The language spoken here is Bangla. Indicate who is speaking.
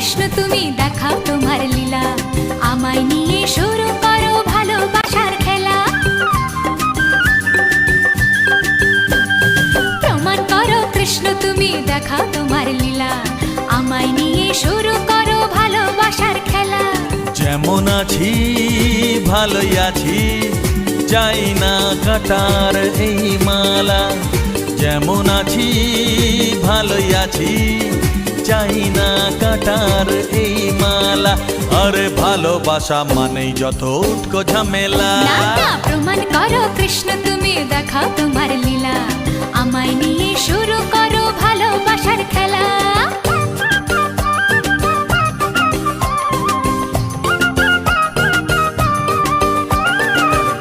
Speaker 1: কৃষ্ণ তুমি দেখাও তোমার লীলা, আমায় নিয়ে শুরু করো ভালোবাসার খেলা। প্রমাণ করো কৃষ্ণ তুমি দেখাও তোমার লীলা, আমায় নিয়ে শুরু করো ভালোবাসার খেলা।
Speaker 2: যেমন আছি ভালোই আছি, চাই না কাটার এই মালা। যেমন আছি ভালোই আছি, চাই না কাটার এই মালা। আরে ভালোবাসা মানেই যত উটকো ঝামেলা।
Speaker 1: না না, প্রমাণ করো কৃষ্ণ তুমি দেখাও তোমার লীলা, আমায় নিয়ে